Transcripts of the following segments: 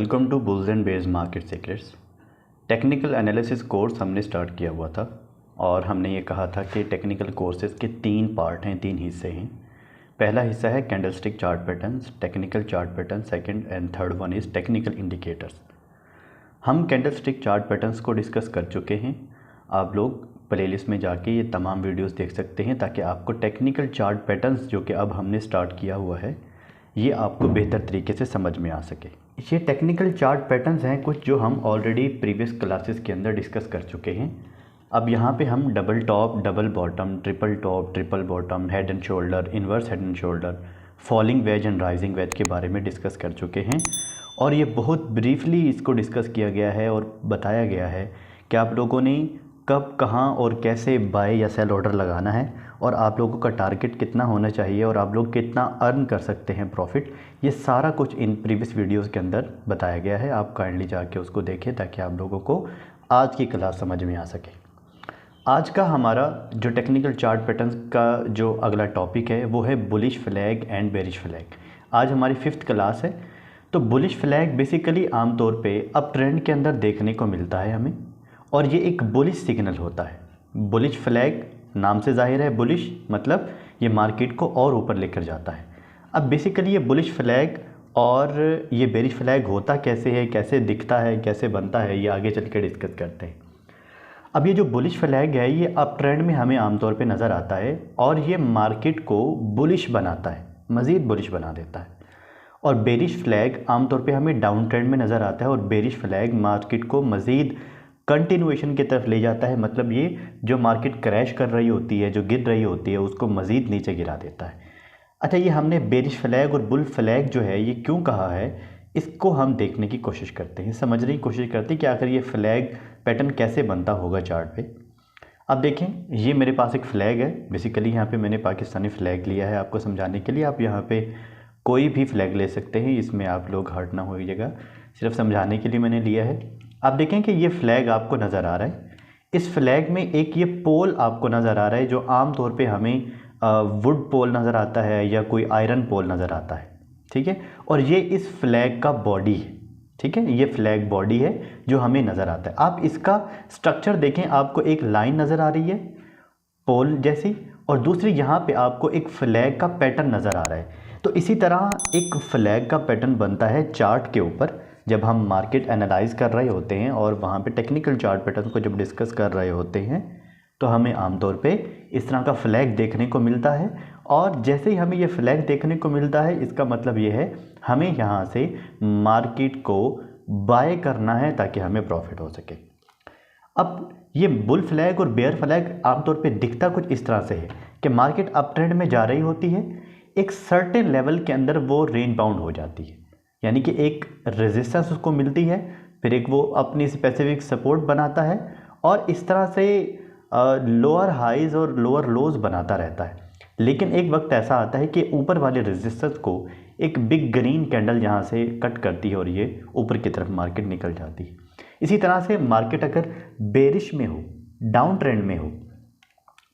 Welcome to bulls and bears market secrets. Technical analysis course हमने start किया हुआ था और हमने ये कहा था कि टेक्निकल कोर्सेज़ के 3 पार्ट हैं, 3 हिस्से हैं। पहला हिस्सा है candlestick chart patterns, technical chart pattern, second and third one is technical indicators. हम कैंडलस्टिक चार्ट पैटर्न्स को डिस्कस कर चुके हैं। आप लोग प्लेलिस्ट में जाके ये तमाम वीडियोस देख सकते हैं ताकि आपको टेक्निकल चार्ट पैटर्न्स जो कि अब हमने स्टार्ट किया हुआ है ये आपको बेहतर तरीके से समझ में आ सके। ये टेक्निकल चार्ट पैटर्न्स हैं कुछ जो हम ऑलरेडी प्रीवियस क्लासेस के अंदर डिस्कस कर चुके हैं। अब यहाँ पे हम double top, double bottom, triple top, triple bottom, head and shoulder, inverse head and shoulder, falling veg and rising veg के बारे में डिस्कस कर चुके हैं और ये बहुत ब्रीफली इसको डिस्कस किया गया है और बताया गया है कि आप लोगों ने कब, कहाँ और कैसे बाय या सेल ऑर्डर लगाना है और आप लोगों का टारगेट कितना होना चाहिए और आप लोग कितना अर्न कर सकते हैं प्रॉफिट। ये सारा कुछ इन प्रीवियस वीडियोस के अंदर बताया गया है। आप काइंडली जाके उसको देखें ताकि आप लोगों को आज की क्लास समझ में आ सके। आज का हमारा जो टेक्निकल चार्ट पैटर्न्स का जो अगला टॉपिक है वो है bullish flag and bearish flag. आज हमारी 5th क्लास है। तो बुलिश फ्लैग बेसिकली आमतौर पे अप ट्रेंड के अंदर देखने को मिलता है हमें और ये एक बुलिश सिग्नल होता है। बुलिश फ्लैग नाम से जाहिर है, बुलिश मतलब ये मार्केट को और ऊपर लेकर जाता है। अब बेसिकली ये बुलिश फ्लैग और ये बेरिश फ्लैग होता कैसे है, कैसे दिखता है, कैसे बनता है, ये आगे चल के डिस्कस करते हैं। अब ये जो बुलिश फ्लैग है ये अप ट्रेंड में हमें आमतौर पे नज़र आता है और ये मार्केट को बुलिश बनाता है, मज़ीद बुलिश बना देता है। और बेरिश फ्लैग आमतौर पे हमें डाउन ट्रेंड में नज़र आता है और बेरिश फ्लैग मार्केट को मज़ीद कंटिन्यूएशन की तरफ ले जाता है। मतलब ये जो मार्केट क्रैश कर रही होती है, जो गिर रही होती है, उसको मज़ीद नीचे गिरा देता है। अच्छा, ये हमने बेरिश फ्लैग और बुल फ्लैग जो है ये क्यों कहा है, इसको हम देखने की कोशिश करते हैं, समझने की कोशिश करते हैं कि आखिर ये फ्लैग पैटर्न कैसे बनता होगा चार्ट पे। अब देखें, ये मेरे पास एक फ़्लैग है। बेसिकली यहाँ पे मैंने पाकिस्तानी फ़्लैग लिया है आपको समझाने के लिए। आप यहाँ पे कोई भी फ्लैग ले सकते हैं, इसमें आप लोग हर्ट ना होइएगा, सिर्फ समझाने के लिए मैंने लिया है। आप देखें कि ये फ्लैग आपको नज़र आ रहा है। इस फ्लैग में एक ये पोल आपको नज़र आ रहा है जो आम तौर पे हमें वुड पोल नज़र आता है या कोई आयरन पोल नज़र आता है, ठीक है। और ये इस फ्लैग का बॉडी है, ठीक है। ये फ्लैग बॉडी है जो हमें नज़र आता है। आप इसका स्ट्रक्चर देखें, आपको एक लाइन नज़र आ रही है पोल जैसी और दूसरी यहाँ पे आपको एक फ्लैग का पैटर्न नज़र आ रहा है। तो इसी तरह एक फ्लैग का पैटर्न बनता है चार्ट के ऊपर जब हम मार्केट एनालाइज कर रहे होते हैं और वहाँ पे टेक्निकल चार्ट पैटर्न को जब डिस्कस कर रहे होते हैं तो हमें आमतौर पे इस तरह का फ्लैग देखने को मिलता है। और जैसे ही हमें ये फ्लैग देखने को मिलता है इसका मतलब ये है हमें यहाँ से मार्केट को बाय करना है ताकि हमें प्रॉफिट हो सके। अब ये बुल फ्लैग और बेयर फ्लैग आमतौर पे दिखता कुछ इस तरह से है कि मार्केट अप ट्रेंड में जा रही होती है, एक सर्टेन लेवल के अंदर वो रेंज बाउंड हो जाती है, यानी कि एक रेजिस्टेंस उसको मिलती है, फिर एक वो अपनी स्पेसिफिक सपोर्ट बनाता है और इस तरह से लोअर हाइज और लोअर लोज बनाता रहता है। लेकिन एक वक्त ऐसा आता है कि ऊपर वाले रेजिस्टेंस को एक बिग ग्रीन कैंडल यहाँ से कट करती है और ये ऊपर की तरफ मार्केट निकल जाती है। इसी तरह से मार्केट अगर बेरिश में हो, डाउन ट्रेंड में हो,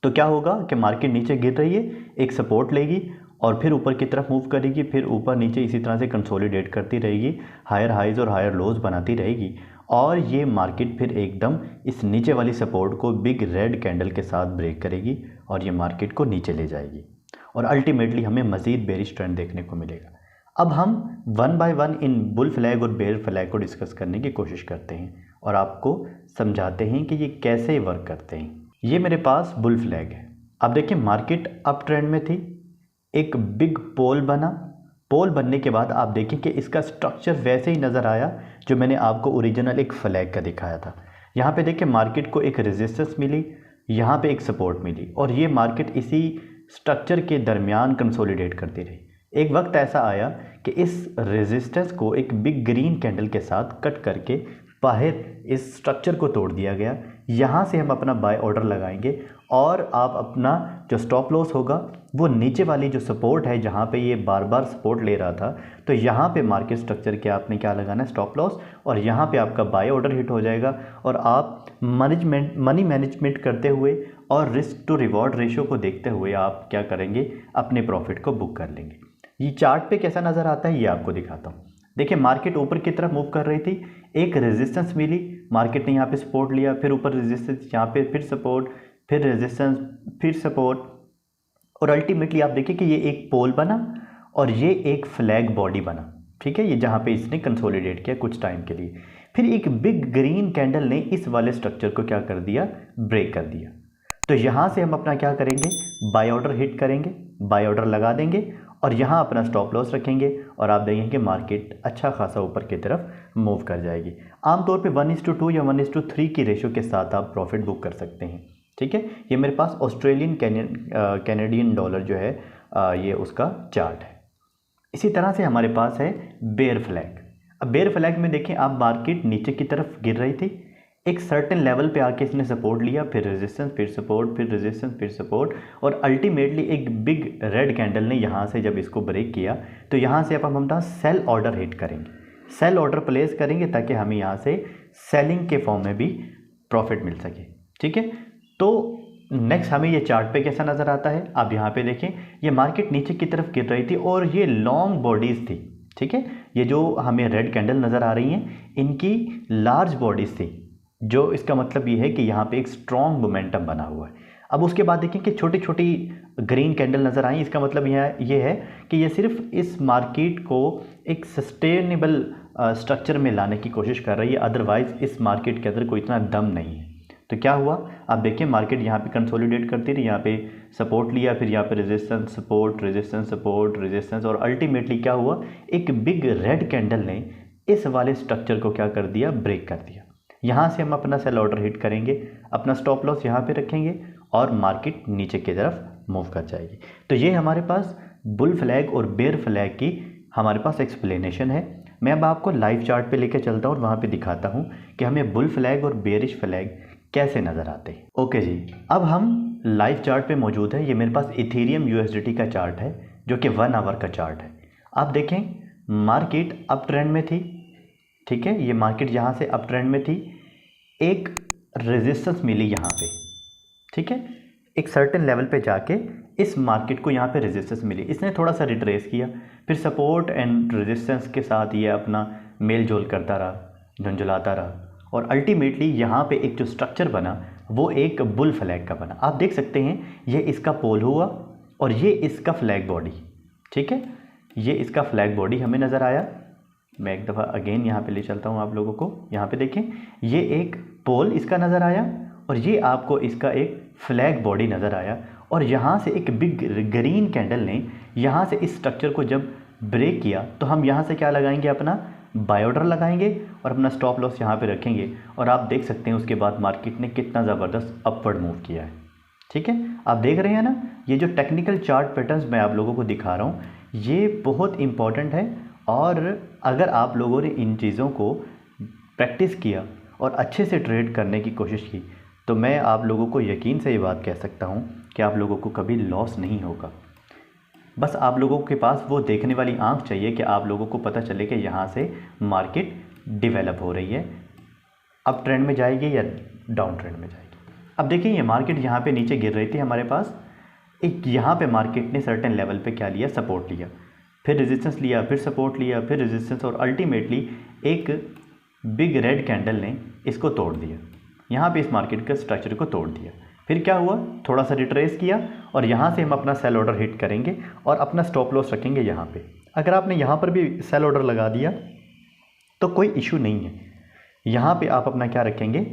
तो क्या होगा कि मार्केट नीचे गिर रही है, एक सपोर्ट लेगी और फिर ऊपर की तरफ मूव करेगी, फिर ऊपर नीचे इसी तरह से कंसोलिडेट करती रहेगी, हायर हाइज और हायर लोज बनाती रहेगी और ये मार्केट फिर एकदम इस नीचे वाली सपोर्ट को बिग रेड कैंडल के साथ ब्रेक करेगी और ये मार्केट को नीचे ले जाएगी और अल्टीमेटली हमें मज़ीद बेरिश ट्रेंड देखने को मिलेगा। अब हम one by one in bull flag और बेयर फ्लैग को डिस्कस करने की कोशिश करते हैं और आपको समझाते हैं कि ये कैसे वर्क करते हैं। ये मेरे पास बुल फ्लैग है। अब देखिए, मार्केट अप ट्रेंड में थी, एक बिग पोल बना। पोल बनने के बाद आप देखें कि इसका स्ट्रक्चर वैसे ही नज़र आया जो मैंने आपको ओरिजिनल एक फ्लैग का दिखाया था। यहाँ पे देखिए मार्केट को एक रेजिस्टेंस मिली, यहाँ पे एक सपोर्ट मिली और ये मार्केट इसी स्ट्रक्चर के दरमियान कंसोलिडेट करती रही। एक वक्त ऐसा आया कि इस रेजिस्टेंस को एक बिग ग्रीन कैंडल के साथ कट करके बाहर इस स्ट्रक्चर को तोड़ दिया गया। यहाँ से हम अपना बाय ऑर्डर लगाएंगे और आप अपना जो स्टॉप लॉस होगा वो नीचे वाली जो सपोर्ट है जहाँ पे ये बार बार सपोर्ट ले रहा था, तो यहाँ पे मार्केट स्ट्रक्चर के आपने क्या लगाना है, स्टॉप लॉस, और यहाँ पे आपका बाय ऑर्डर हिट हो जाएगा और आप मनी मैनेजमेंट करते हुए और रिस्क टू रिवॉर्ड रेशियो को देखते हुए आप क्या करेंगे, अपने प्रॉफिट को बुक कर लेंगे। ये चार्ट पे कैसा नज़र आता है ये आपको दिखाता हूँ। देखिए मार्केट ऊपर की तरफ मूव कर रही थी, एक रेजिस्टेंस मिली, मार्केट ने यहाँ पे सपोर्ट लिया, फिर ऊपर रेजिस्टेंस, यहाँ पे फिर सपोर्ट, फिर रेजिस्टेंस, फिर सपोर्ट, और अल्टीमेटली आप देखिए कि ये एक पोल बना और ये एक फ्लैग बॉडी बना, ठीक है, ये जहाँ पे इसने कंसोलिडेट किया कुछ टाइम के लिए। फिर एक बिग ग्रीन कैंडल ने इस वाले स्ट्रक्चर को क्या कर दिया, ब्रेक कर दिया। तो यहाँ से हम अपना क्या करेंगे, बाय ऑर्डर हिट करेंगे, बाय ऑर्डर लगा देंगे और यहाँ अपना स्टॉप लॉस रखेंगे और आप देखेंगे कि मार्केट अच्छा खासा ऊपर की तरफ मूव कर जाएगी। आमतौर पे 1:2 या 1:3 की रेशो के साथ आप प्रॉफिट बुक कर सकते हैं, ठीक है। ये मेरे पास ऑस्ट्रेलियन कैनेडियन डॉलर जो है ये उसका चार्ट है। इसी तरह से हमारे पास है बेयर फ्लैग। अब बेयर फ्लैग में देखें आप, मार्केट नीचे की तरफ गिर रही थी, एक सर्टेन लेवल पे आके इसने सपोर्ट लिया, फिर रेजिस्टेंस, फिर सपोर्ट, फिर रेजिस्टेंस, फिर सपोर्ट, और अल्टीमेटली एक बिग रेड कैंडल ने यहाँ से जब इसको ब्रेक किया तो यहाँ से अब हम अपना सेल ऑर्डर हिट करेंगे, सेल ऑर्डर प्लेस करेंगे ताकि हमें यहाँ से सेलिंग के फॉर्म में भी प्रॉफिट मिल सके, ठीक है। तो नेक्स्ट हमें ये चार्ट पे कैसा नज़र आता है, आप यहाँ पे देखें, ये मार्केट नीचे की तरफ गिर रही थी और ये लॉन्ग बॉडीज़ थी, ठीक है। ये जो हमें रेड कैंडल नज़र आ रही हैं इनकी लार्ज बॉडीज़ थी, जो इसका मतलब ये है कि यहाँ पे एक स्ट्रॉन्ग मोमेंटम बना हुआ है। अब उसके बाद देखें कि छोटी छोटी ग्रीन कैंडल नज़र आई, इसका मतलब ये है कि ये सिर्फ इस मार्केट को एक सस्टेनेबल स्ट्रक्चर में लाने की कोशिश कर रही है, अदरवाइज़ इस मार्केट के अंदर कोई इतना दम नहीं है। तो क्या हुआ, आप देखिए मार्केट यहाँ पे कंसोलिडेट करती रही, यहाँ पे सपोर्ट लिया, फिर यहाँ पे resistance, support, resistance, support, resistance, और अल्टीमेटली क्या हुआ, एक बिग रेड कैंडल ने इस वाले स्ट्रक्चर को क्या कर दिया, ब्रेक कर दिया। यहाँ से हम अपना सेल ऑर्डर हिट करेंगे, अपना स्टॉप लॉस यहाँ पे रखेंगे और मार्केट नीचे की तरफ मूव कर जाएगी। तो ये हमारे पास बुल फ्लैग और बेयर फ्लैग की हमारे पास एक्सप्लेनेशन है। मैं अब आपको लाइव चार्ट पे लेकर चलता हूँ और वहाँ पे दिखाता हूँ कि हमें बुल फ्लैग और बेयरिश फ्लैग कैसे नज़र आते हैं। ओके जी, अब हम लाइव चार्ट पे मौजूद है। ये मेरे पास इथेरियम यूएसडीटी का चार्ट है जो कि 1 आवर का चार्ट है। आप देखें मार्केट अप ट्रेंड में थी, ठीक है, ये मार्केट यहाँ से अप ट्रेंड में थी, एक रेजिस्टेंस मिली यहाँ पे, ठीक है, एक सर्टेन लेवल पे जाके इस मार्केट को यहाँ पे रेजिस्टेंस मिली, इसने थोड़ा सा रिट्रेस किया, फिर सपोर्ट एंड रेजिस्टेंस के साथ ये अपना मेल जोल करता रहा, झुंझुलाता रहा, और अल्टीमेटली यहाँ पे एक जो स्ट्रक्चर बना वो एक बुल फ्लैग का बना। आप देख सकते हैं ये इसका पोल हुआ और ये इसका फ्लैग बॉडी, ठीक है, ये इसका फ्लैग बॉडी हमें नज़र आया। मैं एक दफ़ा अगेन यहाँ पे ले चलता हूँ आप लोगों को, यहाँ पे देखें ये एक पोल इसका नज़र आया और ये आपको इसका एक फ्लैग बॉडी नज़र आया, और यहाँ से एक बिग ग्रीन कैंडल ने यहाँ से इस स्ट्रक्चर को जब ब्रेक किया तो हम यहाँ से क्या लगाएंगे, अपना बाय ऑर्डर लगाएंगे और अपना स्टॉप लॉस यहाँ पे रखेंगे। और आप देख सकते हैं उसके बाद मार्केट ने कितना ज़बरदस्त अपवर्ड मूव किया है, ठीक है। आप देख रहे हैं ना, ये जो टेक्निकल चार्ट पैटर्न्स मैं आप लोगों को दिखा रहा हूँ ये बहुत इंपॉर्टेंट है, और अगर आप लोगों ने इन चीज़ों को प्रैक्टिस किया और अच्छे से ट्रेड करने की कोशिश की तो मैं आप लोगों को यकीन से ये बात कह सकता हूँ कि आप लोगों को कभी लॉस नहीं होगा। बस आप लोगों के पास वो देखने वाली आंख चाहिए कि आप लोगों को पता चले कि यहाँ से मार्केट डेवलप हो रही है, अप ट्रेंड में जाएगी या डाउन ट्रेंड में जाएगी। अब देखिए ये मार्केट यहाँ पे नीचे गिर रही थी, हमारे पास एक यहाँ पे मार्केट ने सर्टेन लेवल पे क्या लिया, सपोर्ट लिया, फिर रेजिस्टेंस लिया, फिर सपोर्ट लिया, फिर रेजिस्टेंस, और अल्टीमेटली एक बिग रेड कैंडल ने इसको तोड़ दिया, यहाँ पे इस मार्केट के स्ट्रक्चर को तोड़ दिया। फिर क्या हुआ, थोड़ा सा रिट्रेस किया और यहाँ से हम अपना सेल ऑर्डर हिट करेंगे और अपना स्टॉप लॉस रखेंगे यहाँ पे। अगर आपने यहाँ पर भी सेल ऑर्डर लगा दिया तो कोई इशू नहीं है, यहाँ पे आप अपना क्या रखेंगे,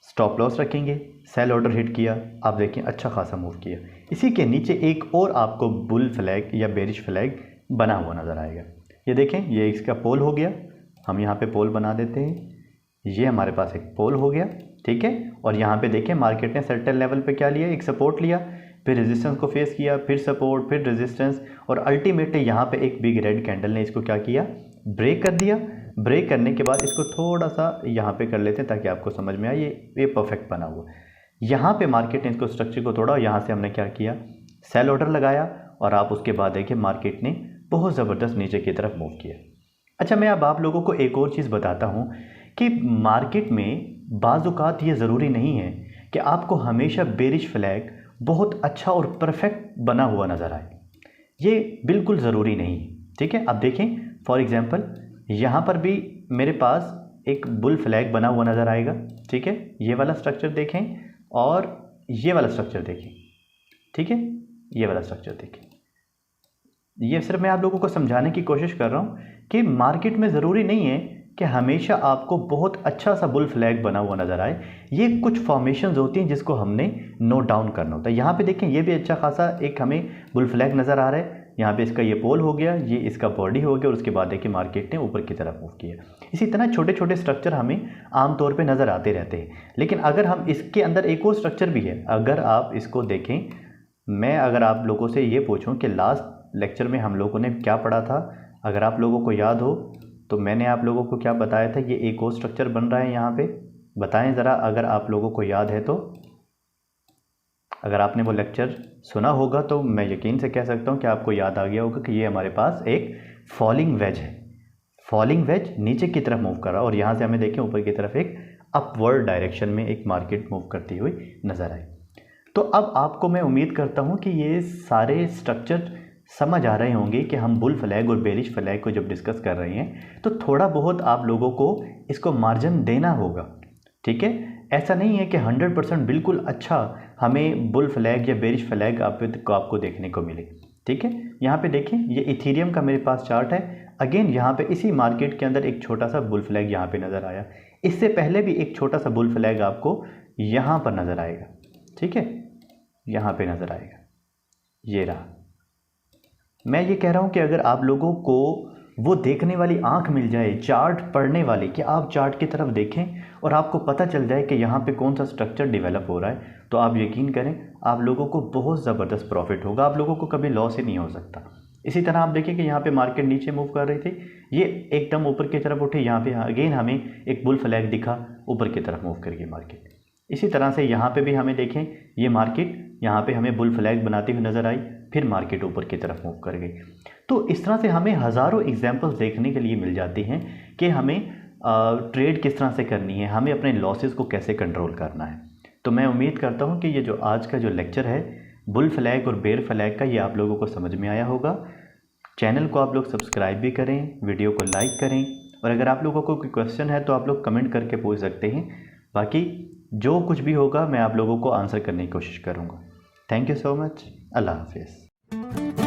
स्टॉप लॉस रखेंगे, सेल ऑर्डर हिट किया, आप देखें अच्छा खासा मूव किया। इसी के नीचे एक और आपको बुल फ्लैग या बेरिश फ्लैग बना हुआ नज़र आएगा। ये देखें ये इसका पोल हो गया, हम यहाँ पे पोल बना देते हैं, ये हमारे पास एक पोल हो गया, ठीक है। और यहाँ पे देखें मार्केट ने सर्टेन लेवल पे क्या लिया, एक सपोर्ट लिया, फिर रेजिस्टेंस को फेस किया, फिर सपोर्ट, फिर रेजिस्टेंस, और अल्टीमेटली यहाँ पे एक बिग रेड कैंडल ने इसको क्या किया, ब्रेक कर दिया। ब्रेक करने के बाद इसको थोड़ा सा यहाँ पे कर लेते हैं ताकि आपको समझ में आए, ये परफेक्ट बना हुआ। यहाँ पे मार्केट ने इसको स्ट्रक्चर को तोड़ा और यहाँ से हमने क्या किया, सेल ऑर्डर लगाया, और आप उसके बाद देखिए मार्केट ने बहुत ज़बरदस्त नीचे की तरफ मूव किया। अच्छा, मैं अब आप लोगों को एक और चीज़ बताता हूँ कि मार्केट में बाज़ औक़ात ये ज़रूरी नहीं है कि आपको हमेशा बेरिश फ्लैग बहुत अच्छा और परफेक्ट बना हुआ नज़र आए, ये बिल्कुल ज़रूरी नहीं है, ठीक है। अब देखें फॉर एग्ज़ाम्पल यहाँ पर भी मेरे पास एक बुल फ्लैग बना हुआ नज़र आएगा, ठीक है। ये वाला स्ट्रक्चर देखें और ये वाला स्ट्रक्चर देखें, ठीक है। ये वाला स्ट्रक्चर देखें। ये सिर्फ मैं आप लोगों को समझाने की कोशिश कर रहा हूँ कि मार्केट में ज़रूरी नहीं है कि हमेशा आपको बहुत अच्छा सा बुल फ्लैग बना हुआ नज़र आए। ये कुछ फॉर्मेशंस होती हैं जिसको हमने नोट डाउन करना होता है। यहाँ पे देखें, ये भी अच्छा खासा एक हमें बुल फ्लैग नज़र आ रहा है। यहाँ पे इसका ये पोल हो गया, ये इसका बॉडी हो गया और उसके बाद देखिए मार्केट ने ऊपर की तरफ मूव किया। इसी तरह छोटे छोटे स्ट्रक्चर हमें आमतौर पे नज़र आते रहते हैं। लेकिन अगर हम इसके अंदर एक और स्ट्रक्चर भी है, अगर आप इसको देखें, मैं अगर आप लोगों से ये पूछूं कि लास्ट लेक्चर में हम लोगों ने क्या पढ़ा था, अगर आप लोगों को याद हो तो मैंने आप लोगों को क्या बताया था। ये एक और स्ट्रक्चर बन रहा है यहाँ पे, बताएं ज़रा अगर आप लोगों को याद है तो। अगर आपने वो लेक्चर सुना होगा तो मैं यकीन से कह सकता हूँ कि आपको याद आ गया होगा कि ये हमारे पास एक फॉलिंग वेज है। फॉलिंग वेज नीचे की तरफ मूव कर रहा है और यहाँ से हमें देखें ऊपर की तरफ एक अपवर्ड डायरेक्शन में एक मार्केट मूव करती हुई नज़र आई। तो अब आपको मैं उम्मीद करता हूँ कि ये सारे स्ट्रक्चर समझ आ रहे होंगे कि हम बुल फ्लैग और बेरिश फ्लैग को जब डिस्कस कर रहे हैं तो थोड़ा बहुत आप लोगों को इसको मार्जिन देना होगा, ठीक है। ऐसा नहीं है कि 100% बिल्कुल अच्छा हमें बुल फ्लैग या बेरिश फ्लैग आपको देखने को मिले, ठीक है। यहाँ पे देखें, ये इथेरियम का मेरे पास चार्ट है। अगेन यहाँ पे इसी मार्केट के अंदर एक छोटा सा बुल फ्लैग यहाँ पे नज़र आया। इससे पहले भी एक छोटा सा बुल फ्लैग आपको यहाँ पर नज़र आएगा, ठीक है, यहाँ पे नज़र आएगा। ये रहा। मैं ये कह रहा हूँ कि अगर आप लोगों को वो देखने वाली आंख मिल जाए, चार्ट पढ़ने वाली, कि आप चार्ट की तरफ देखें और आपको पता चल जाए कि यहाँ पे कौन सा स्ट्रक्चर डेवलप हो रहा है, तो आप यकीन करें आप लोगों को बहुत ज़बरदस्त प्रॉफिट होगा, आप लोगों को कभी लॉस ही नहीं हो सकता। इसी तरह आप देखिए कि यहाँ पे मार्केट नीचे मूव कर रही थी, ये एकदम ऊपर की तरफ उठी, यहाँ पे अगेन हमें एक बुल फ्लैग दिखा, ऊपर की तरफ मूव कर गई मार्केट। इसी तरह से यहाँ पे भी हमें देखें, ये मार्केट यहाँ पे हमें बुल फ्लैग बनाती हुई नज़र आई, फिर मार्केट ऊपर की तरफ मूव कर गई। तो इस तरह से हमें हज़ारों एग्जांपल्स देखने के लिए मिल जाती हैं कि हमें ट्रेड किस तरह से करनी है, हमें अपने लॉसेस को कैसे कंट्रोल करना है। तो मैं उम्मीद करता हूँ कि ये जो आज का जो लेक्चर है बुल फ्लैग और बेयर फ्लैग का, ये आप लोगों को समझ में आया होगा। चैनल को आप लोग सब्सक्राइब भी करें, वीडियो को लाइक करें, और अगर आप लोगों को कोई क्वेश्चन है तो आप लोग कमेंट करके पूछ सकते हैं। बाकी जो कुछ भी होगा मैं आप लोगों को आंसर करने की कोशिश करूँगा। Thank you so much. अल्लाह हाफिज़।